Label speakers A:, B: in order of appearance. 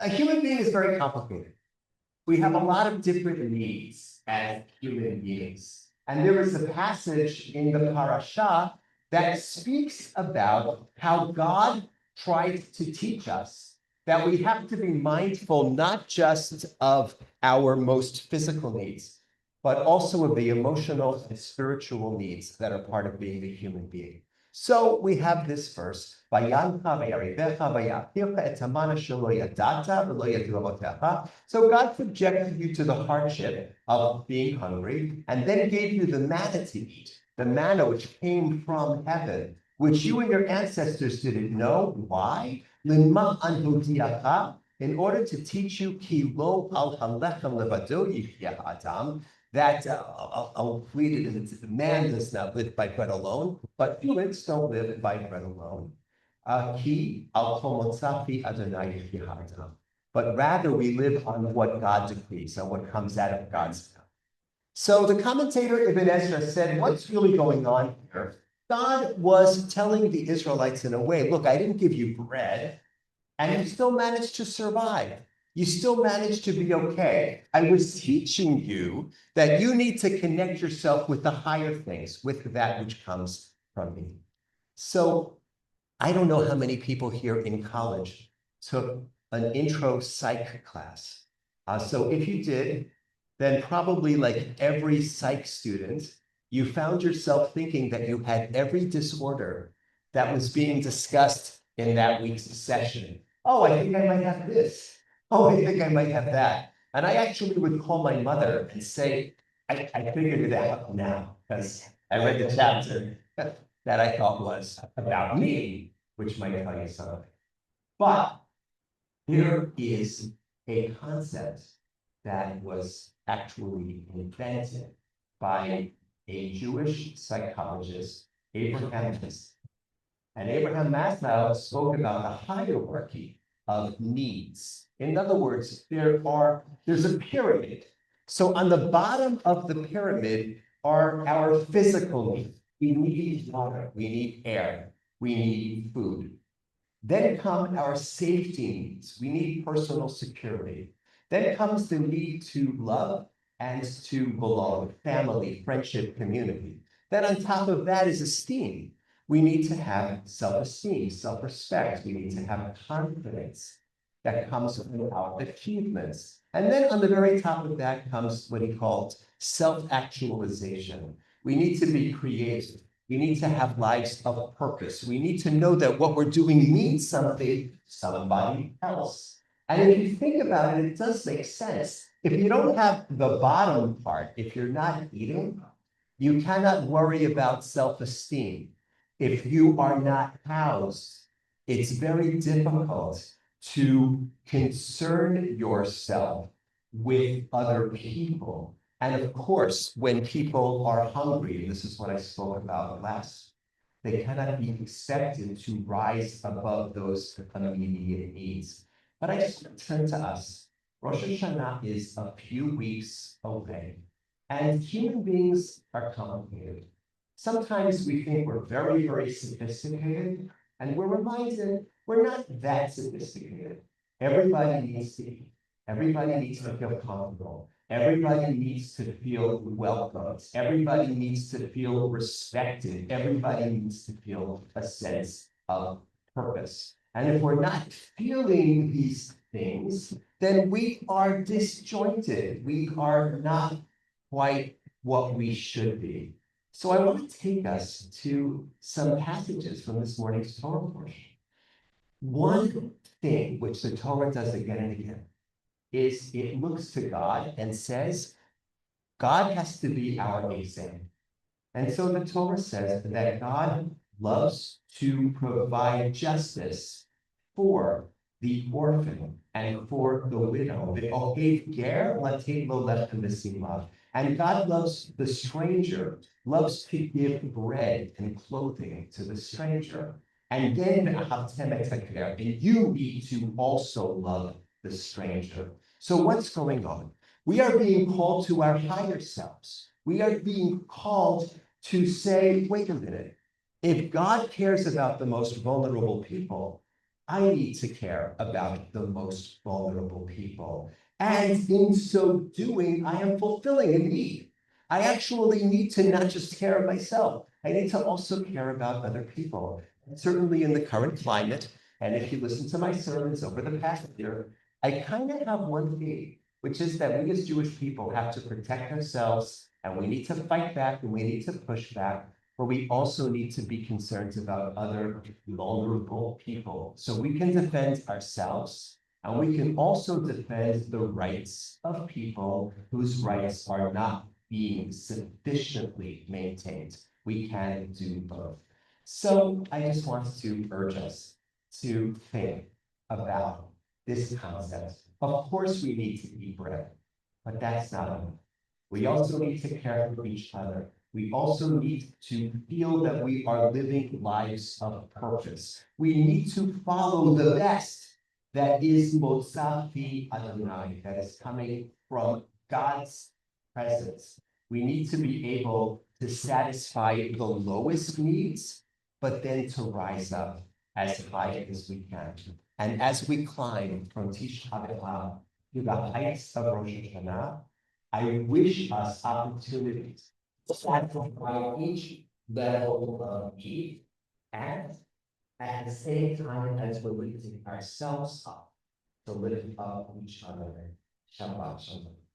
A: A human being is very complicated. We have a lot of different needs as human beings. And there is a passage in the parasha that speaks about how God tried to teach us that we have to be mindful not just of our most physical needs, but also of the emotional and spiritual needs that are part of being a human being. So we have this verse, so God subjected you to the hardship of being hungry and then gave you the manna to eat, the manna which came from heaven, which you and your ancestors didn't know. Why? In order to teach you that I'll read it as man does not live by bread alone, but humans don't live by bread alone. But rather we live on what God decrees, on what comes out of God's mouth. So the commentator Ibn Ezra said, what's really going on here? God was telling the Israelites in a way, look, I didn't give you bread, and you still managed to survive. You still managed to be okay. I was teaching you that you need to connect yourself with the higher things, with that which comes from me. So I don't know how many people here in college took an intro psych class. So if you did, then probably like every psych student, you found yourself thinking that you had every disorder that was being discussed in that week's session. Oh, I think I might have this. Oh, I think I might have that. And I actually would call my mother and say, I figured it out now because I read the chapter that I thought was about me, which might tell you something. But there is a concept that was actually invented by a Jewish psychologist, Abraham Maslow. And Abraham Maslow spoke about the hierarchy of needs. In other words, there's a pyramid. So on the bottom of the pyramid are our physical needs. We need water, we need air, we need food. Then come our safety needs. We need personal security. Then comes the need to love and to belong, family, friendship, community. Then on top of that is esteem. We need to have self-esteem, self-respect. We need to have confidence that comes from our achievements. And then on the very top of that comes what he called self-actualization. We need to be creative. We need to have lives of purpose. We need to know that what we're doing means something to somebody else. And if you think about it, it does make sense. If you don't have the bottom part, if you're not eating, you cannot worry about self-esteem. If you are not housed, it's very difficult to concern yourself with other people. And of course, when people are hungry, and this is what I spoke about last, they cannot be expected to rise above those immediate needs. But I just turn to us. Rosh Hashanah is a few weeks away, and human beings are complicated. Sometimes we think we're very, very sophisticated, and we're reminded we're not that sophisticated. Everybody needs to eat. Everybody needs to feel comfortable. Everybody needs to feel welcomed. Everybody needs to feel respected. Everybody needs to feel a sense of purpose. And if we're not feeling these things, then we are disjointed. We are not quite what we should be. So I want to take us to some passages from this morning's Torah portion. One thing which the Torah does again and again is it looks to God and says, God has to be our example. And so the Torah says that God loves to provide justice for the orphan and for the widow. And God loves the stranger, loves to give bread and clothing to the stranger. And then and you need to also love the stranger. So what's going on? We are being called to our higher selves. We are being called to say, wait a minute, if God cares about the most vulnerable people, I need to care about the most vulnerable people. And in so doing, I am fulfilling a need. I actually need to not just care of myself, I need to also care about other people. And certainly in the current climate, and if you listen to my sermons over the past year, I kind of have one theme, which is that we as Jewish people have to protect ourselves, and we need to fight back, and we need to push back, but we also need to be concerned about other vulnerable people. So we can defend ourselves, and we can also defend the rights of people whose rights are not being sufficiently maintained. We can do both. So I just want to urge us to think about this concept. Of course, we need to eat bread, but that's not enough. We also need to care for each other. We also need to feel that we are living lives of purpose. We need to follow the best that is Motzafi Adonai, that is coming from God's presence. We need to be able to satisfy the lowest needs, but then to rise up as high as we can. And as we climb from Tisha B'Av to the heights of Rosh Hashanah, I wish us opportunities to satisfy each level of need, and at the same time as we're lifting ourselves up to lift up each other. Shabbat Shalom.